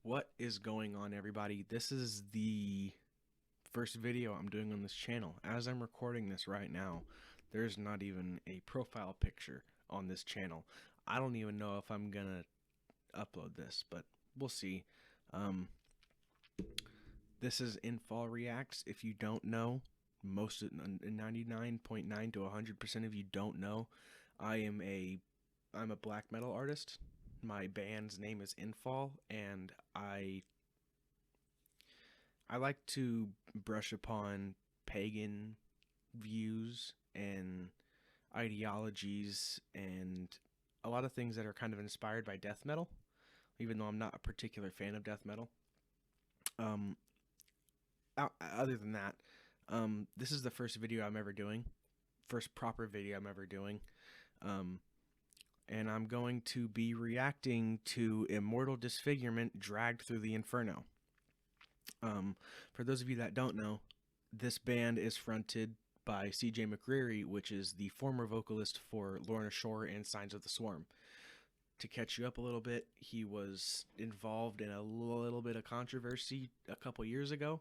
What is going on, everybody? This is the first video I'm doing on this channel. As I'm recording this right now, there's not even a profile picture on this channel. I don't even know if I'm gonna upload this, but we'll see. This is INFALL Reacts. If you don't know, 99.9 to 100% of you don't know, I'm a black metal artist. My band's name is INFALL, and I like to brush upon pagan views and ideologies and a lot of things that are kind of inspired by death metal, even though I'm not a particular fan of death metal. Other than that, this is the first video I'm ever doing, first proper video I'm ever doing. And I'm going to be reacting to Immortal Disfigurement, Dragged Through the Inferno. For those of you that don't know, this band is fronted by C.J. McCreary, which is the former vocalist for Lorna Shore and Signs of the Swarm. To catch you up a little bit, he was involved in a little bit of controversy a couple years ago.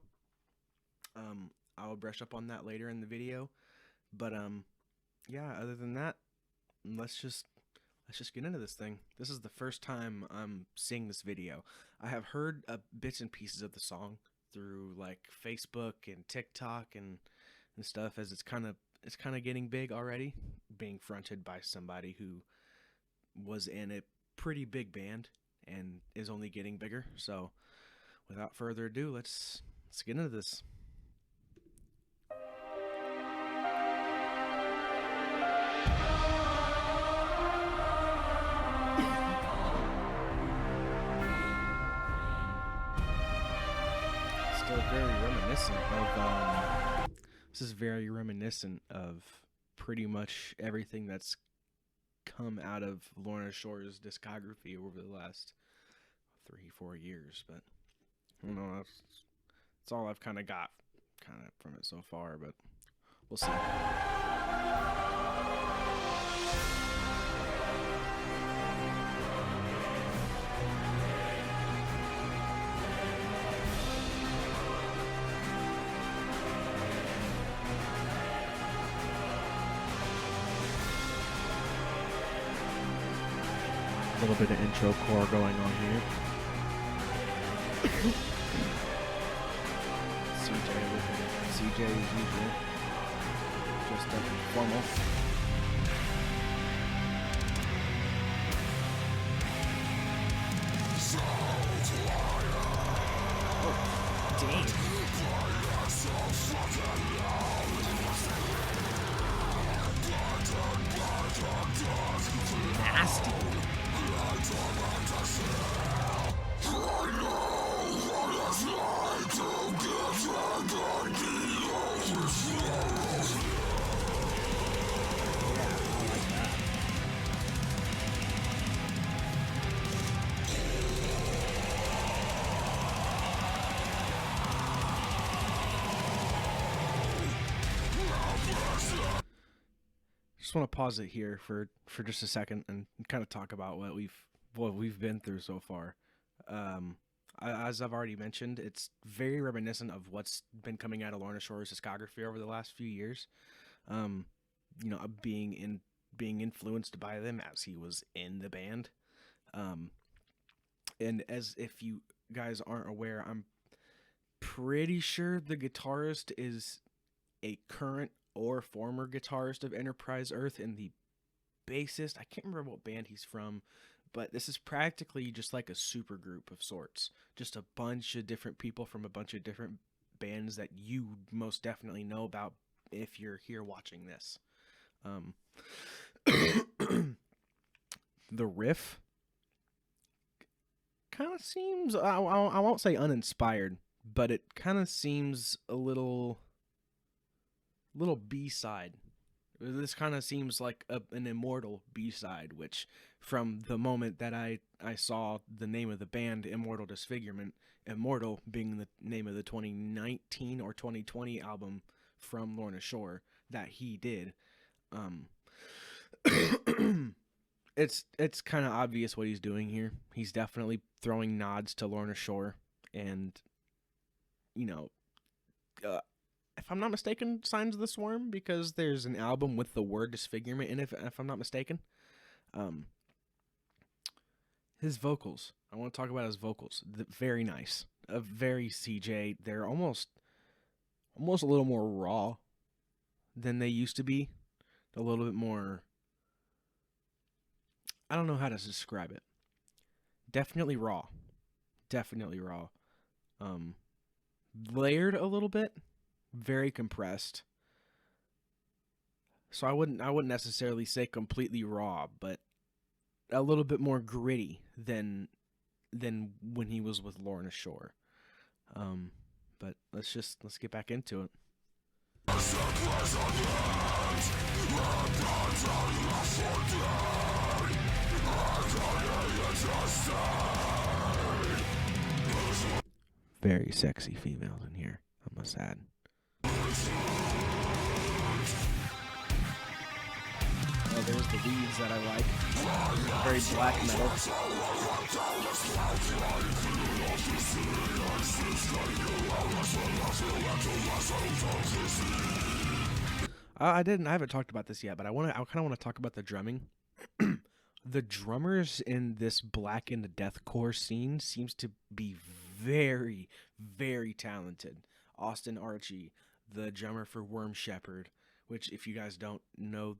I'll brush up on that later in the video, but yeah, other than that, let's just get into this thing. This is the first time I'm seeing this video. I have heard bits and pieces of the song through like Facebook and TikTok and stuff, as it's kind of getting big already, being fronted by somebody who was in a pretty big band and is only getting bigger. So without further ado, let's get into this. This is very reminiscent of pretty much everything that's come out of Lorna Shore's discography over the last 3-4 years, but I don't know, that's all I've kind of got from it so far, but we'll see. A little bit of intro core going on here. CJ as usual. Just formal. Oh, dang. Nasty. Just want to pause it here for just a second and kind of talk about what we've been through so far. As I've already mentioned, it's very reminiscent of what's been coming out of Lorna Shore's discography over the last few years. You know, being influenced by them as he was in the band. And as if you guys aren't aware, I'm pretty sure the guitarist is a current or former guitarist of Enterprise Earth, and the bassist, I can't remember what band he's from, but this is practically just like a super group of sorts. Just a bunch of different people from a bunch of different bands that you most definitely know about if you're here watching this. The riff kind of seems, I won't say uninspired, but it kind of seems a little B-side. This kind of seems like an Immortal B-side, which from the moment that I saw the name of the band, Immortal Disfigurement, Immortal being the name of the 2019 or 2020 album from Lorna Shore that he did, it's kind of obvious what he's doing here. He's definitely throwing nods to Lorna Shore, and you know, if I'm not mistaken, Signs of the Swarm, because there's an album with the word disfigurement in it. If I'm not mistaken, his vocals. I want to talk about his vocals. Very nice. Very CJ. They're almost a little more raw than they used to be. A little bit more. I don't know how to describe it. Definitely raw. Definitely raw. Layered a little bit. Very compressed. So I wouldn't necessarily say completely raw, but a little bit more gritty than when he was with Lorna Shore. But let's get back into it. Very sexy females in here, I must add. Oh, there's the leads that I like. Very black metal. I haven't talked about this yet, but I kind of want to talk about the drumming. The drummers in this blackened deathcore scene seems to be very, very talented. Austin Archie, the drummer for Worm Shepherd, which if you guys don't know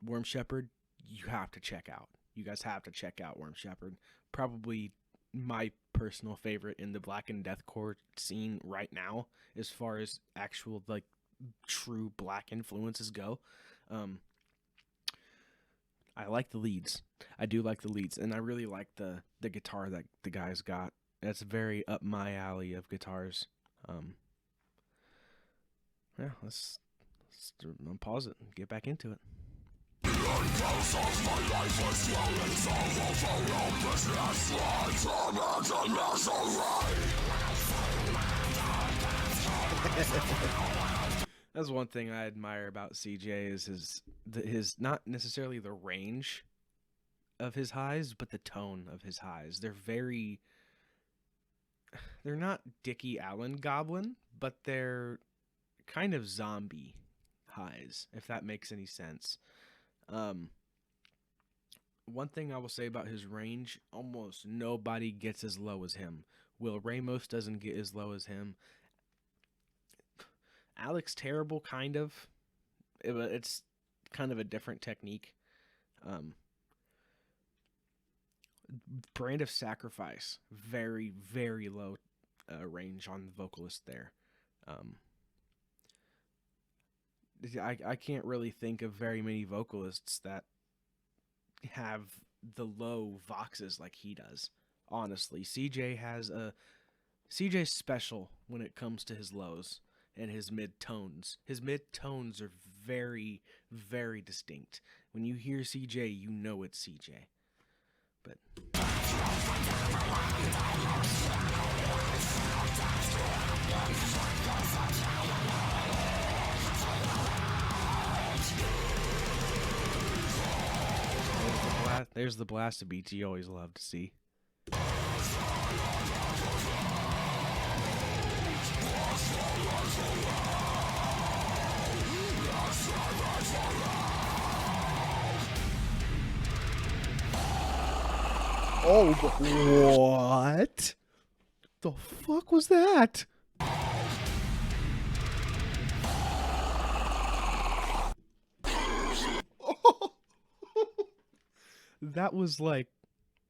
Worm Shepherd, you have to check out. You guys have to check out Worm Shepherd. Probably my personal favorite in the blackened deathcore scene right now, as far as actual like true black influences go. I like the leads. I do like the leads, and I really like the guitar that the guy's got. That's very up my alley of guitars. Yeah, let's pause it and get back into it. That's one thing I admire about CJ is his not necessarily the range of his highs, but the tone of his highs. They're not Dickie Allen Goblin, but they're kind of zombie highs, if that makes any sense. One thing I will say about his range, almost nobody gets as low as him. Will Ramos doesn't get as low as him. Alex Terrible, kind of. It's kind of a different technique. Brand of Sacrifice, very, very low range on the vocalist there. I can't really think of very many vocalists that have the low voxes like he does. Honestly, CJ's special when it comes to his lows and his mid-tones. His mid-tones are very, very distinct. When you hear CJ, you know it's CJ. But there's the blast of beats you always love to see. Oh, what? The fuck was that? That was like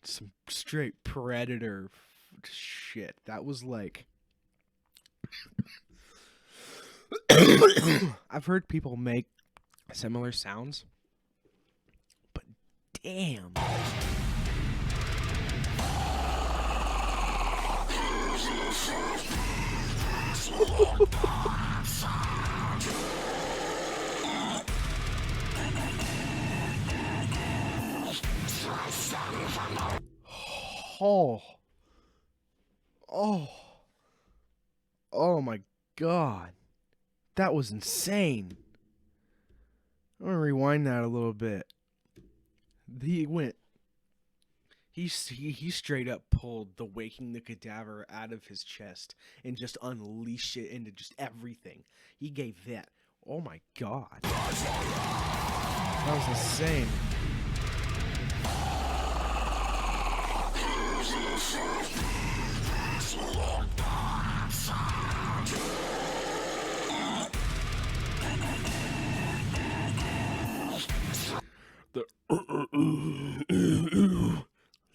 some straight Predator shit. That was like... I've heard people make similar sounds, but damn. Oh my god. That was insane. I'm gonna rewind that a little bit. He went He straight up pulled the Waking the Cadaver out of his chest and just unleashed it into just everything. He gave that. Oh my god. That was insane.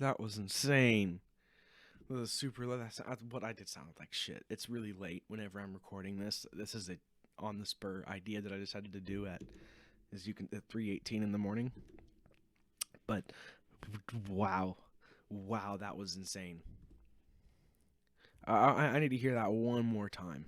That was insane. It was super low. That's what I did sounded like shit. It's really late whenever I'm recording this. This is a on the spur idea that I decided to do at 3:18 in the morning. But wow, that was insane. I need to hear that one more time.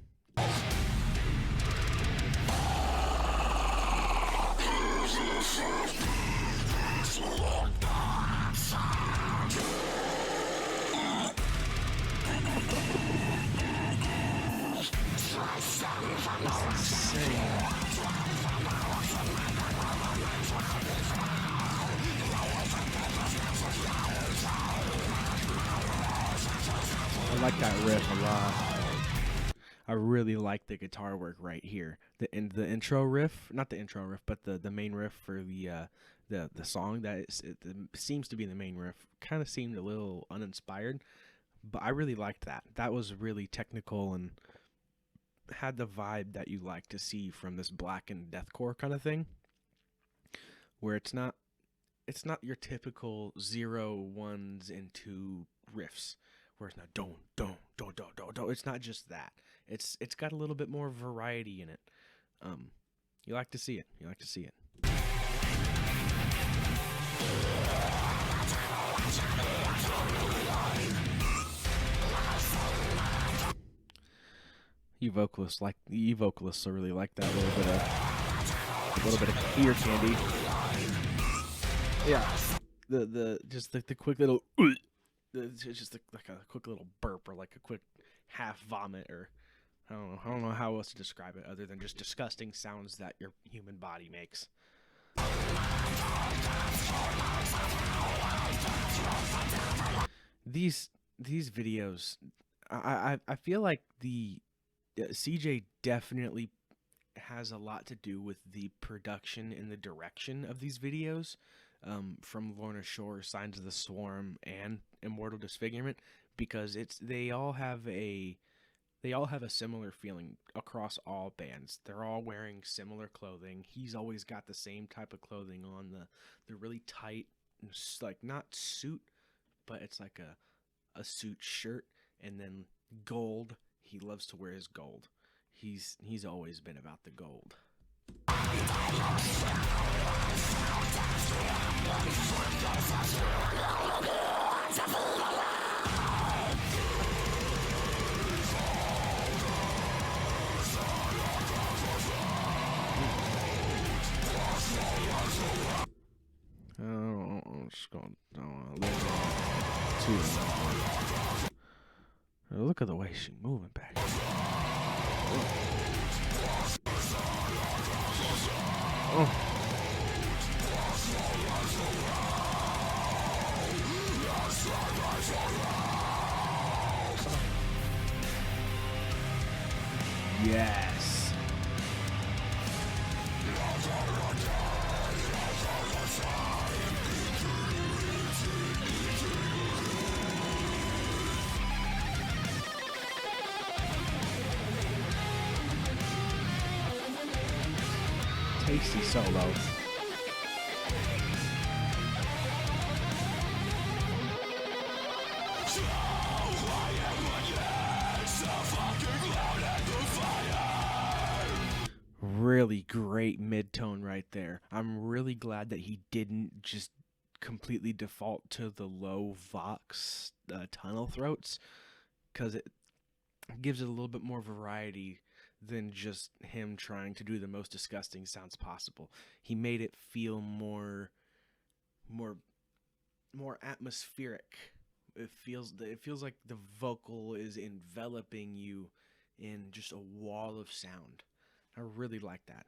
I like that riff a lot. I really like the guitar work right here. The intro riff, not the intro riff, but the main riff for the song that seems to be the main riff. Kind of seemed a little uninspired, but I really liked that. That was really technical and had the vibe that you like to see from this black and deathcore kind of thing, where it's not your typical 0, 1s and 2 riffs, where it's not don't. It's not just that. It's got a little bit more variety in it. You like to see it. You vocalists will really like that little bit of ear candy. Yeah, the quick little, it's just like a quick little burp or like a quick half vomit, or I don't know how else to describe it other than just disgusting sounds that your human body makes. These videos, I feel like the CJ definitely has a lot to do with the production and the direction of these videos, from Lorna Shore, Signs of the Swarm, and Immortal Disfigurement, because they all have a similar feeling across all bands. They're all wearing similar clothing. He's always got the same type of clothing on, the really tight, like not suit, but it's like a suit shirt, and then gold. He loves to wear his gold. He's always been about the gold. I'm just going to too. Look at the way she's moving back. Oh. Yes. Tasty solo. Really great mid-tone right there. I'm really glad that he didn't just completely default to the low vox tunnel throats, because it gives it a little bit more variety than just him trying to do the most disgusting sounds possible. He made it feel more atmospheric. It feels like the vocal is enveloping you in just a wall of sound. I really like that.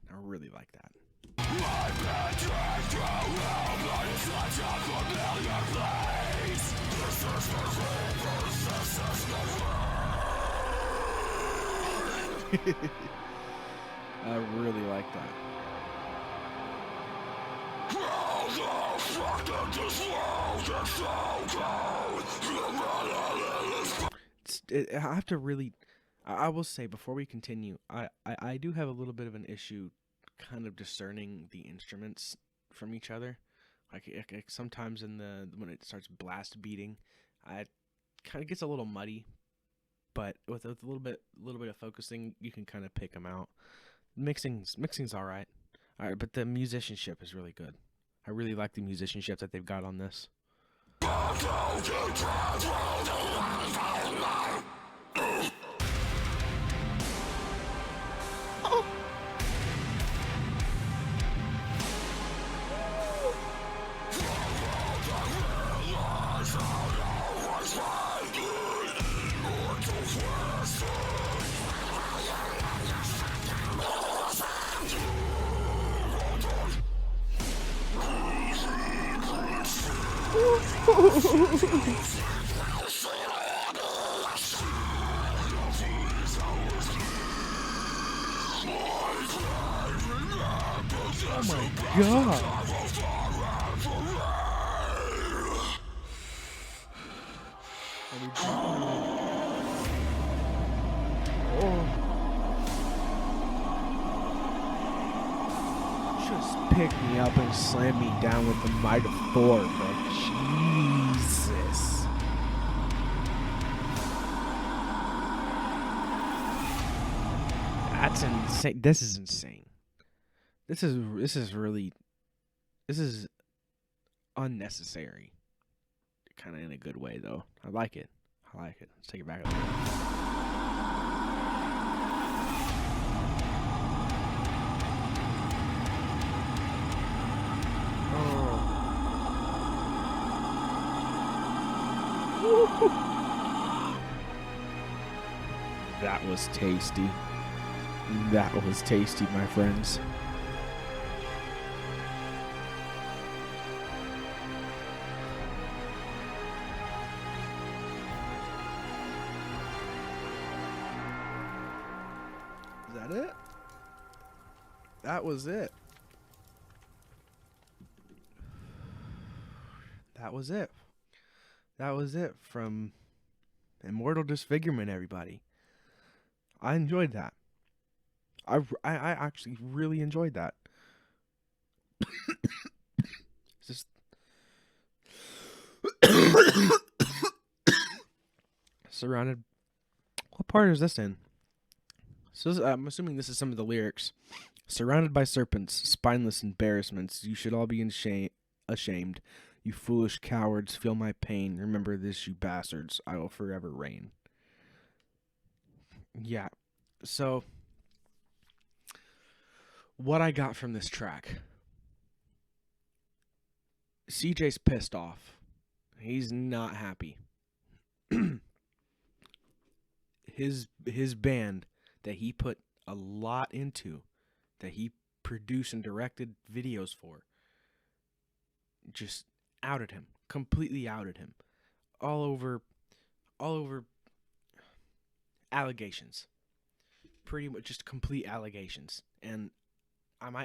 I really like that. I have to really, I will say before we continue, I do have a little bit of an issue kind of discerning the instruments from each other. Like sometimes when it starts blast beating, it kind of gets a little muddy, but with a little bit of focusing, you can kind of pick them out. Mixing's all right, but the musicianship is really good. I really like the musicianship that they've got on this. Oh my god. Just pick me up and slam me down with the might of Thor, bro. Jesus. That's insane. This is insane. This is unnecessary. Kind of in a good way, though. I like it. Let's take it back a little bit. That was tasty. That was tasty, my friends. Is that it? That was it. That was it. That was it from Immortal Disfigurement, everybody. I enjoyed that. I actually really enjoyed that. Just surrounded. What part is this in? So I'm assuming this is some of the lyrics. Surrounded by serpents, spineless embarrassments, you should all be ashamed. You foolish cowards, feel my pain. Remember this, you bastards. I will forever reign. Yeah. So, what I got from this track. CJ's pissed off. He's not happy. His band that he put a lot into, that he produced and directed videos for, just outed him. Completely outed him. All over allegations. Pretty much just complete allegations. And I'm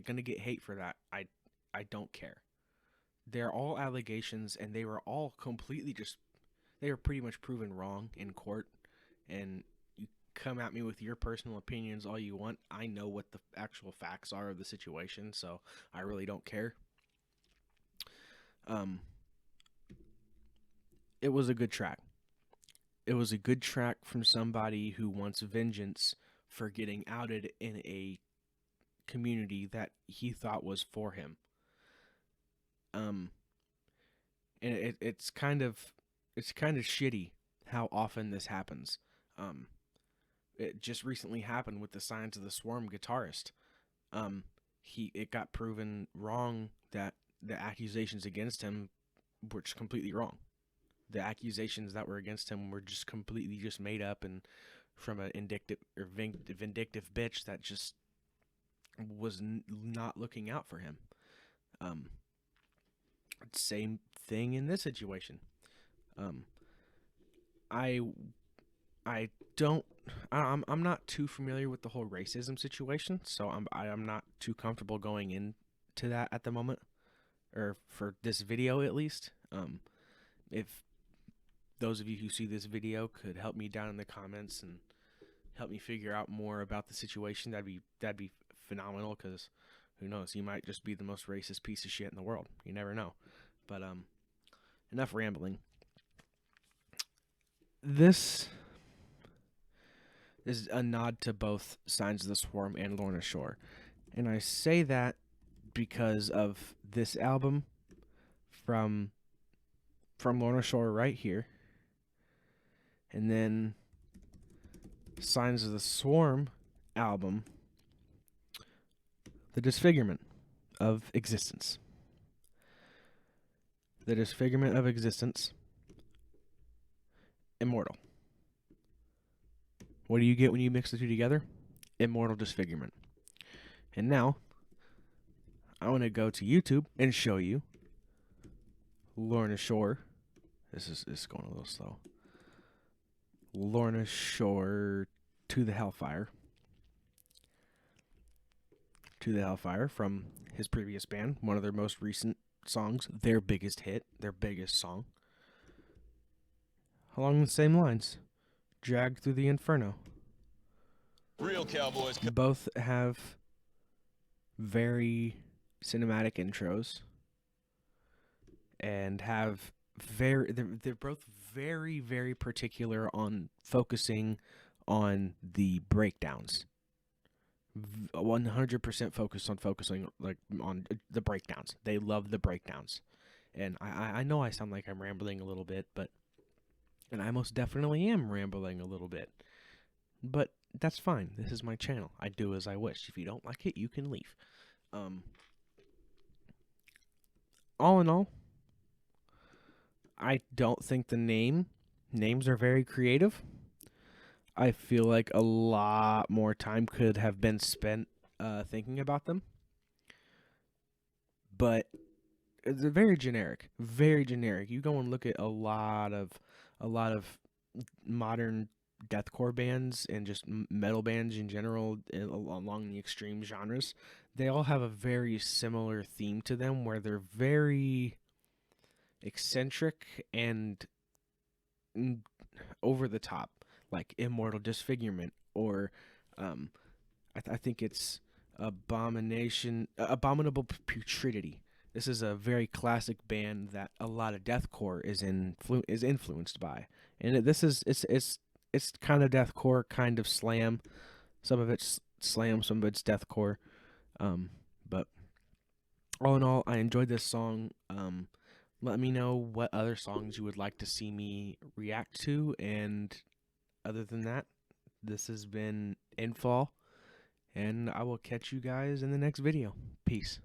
gonna get hate for that. I don't care. They're all allegations, and they were all completely they were pretty much proven wrong in court. And you come at me with your personal opinions all you want. I know what the actual facts are of the situation, so I really don't care. It was a good track. It was a good track from somebody who wants vengeance for getting outed in a community that he thought was for him. And it's kind of shitty how often this happens. It just recently happened with the Signs of the Swarm guitarist. It got proven wrong that the accusations against him were just completely wrong. The accusations that were against him were just completely made up and from a vindictive bitch that just was not looking out for him. Um, Same thing in this situation. Um, I I don't. I'm not too familiar with the whole racism situation, so I'm not too comfortable going into that at the moment, or for this video at least. If those of you who see this video could help me down in the comments and help me figure out more about the situation, that'd be phenomenal. Because who knows, you might just be the most racist piece of shit in the world. You never know. But enough rambling. This is a nod to both Signs of the Swarm and Lorna Shore. And I say that because of this album from Lorna Shore right here. And then Signs of the Swarm album, The Disfigurement of Existence. The Disfigurement of Existence, Immortal. What do you get when you mix the two together? Immortal Disfigurement. And now, I want to go to YouTube and show you Lorna Shore. This is going a little slow. Lorna Shore to the Hellfire. To the Hellfire from his previous band, one of their most recent songs, their biggest hit, their biggest song. Along the same lines, Dragged Through the Inferno. Real cowboys. Both have very cinematic intros and have they're both very particular on focusing on the breakdowns. 100% focused on focusing on the breakdowns. They love the breakdowns. And I know I sound like I'm rambling a little bit, and I most definitely am rambling a little bit. But that's fine. This is my channel. I do as I wish. If you don't like it, you can leave. All in all, I don't think the names are very creative. I feel like a lot more time could have been spent thinking about them. But it's very generic. Very generic. You go and look at a lot of modern deathcore bands and just metal bands in general along the extreme genres. They all have a very similar theme to them where they're very eccentric and over the top, like Immortal Disfigurement, or I think it's Abominable Putridity. This is a very classic band that a lot of deathcore is influenced by, and it's kind of deathcore, kind of slam. Some of it's slam, some of it's deathcore. But all in all, I enjoyed this song. Let me know what other songs you would like to see me react to, and other than that, this has been INFALL, and I will catch you guys in the next video. Peace.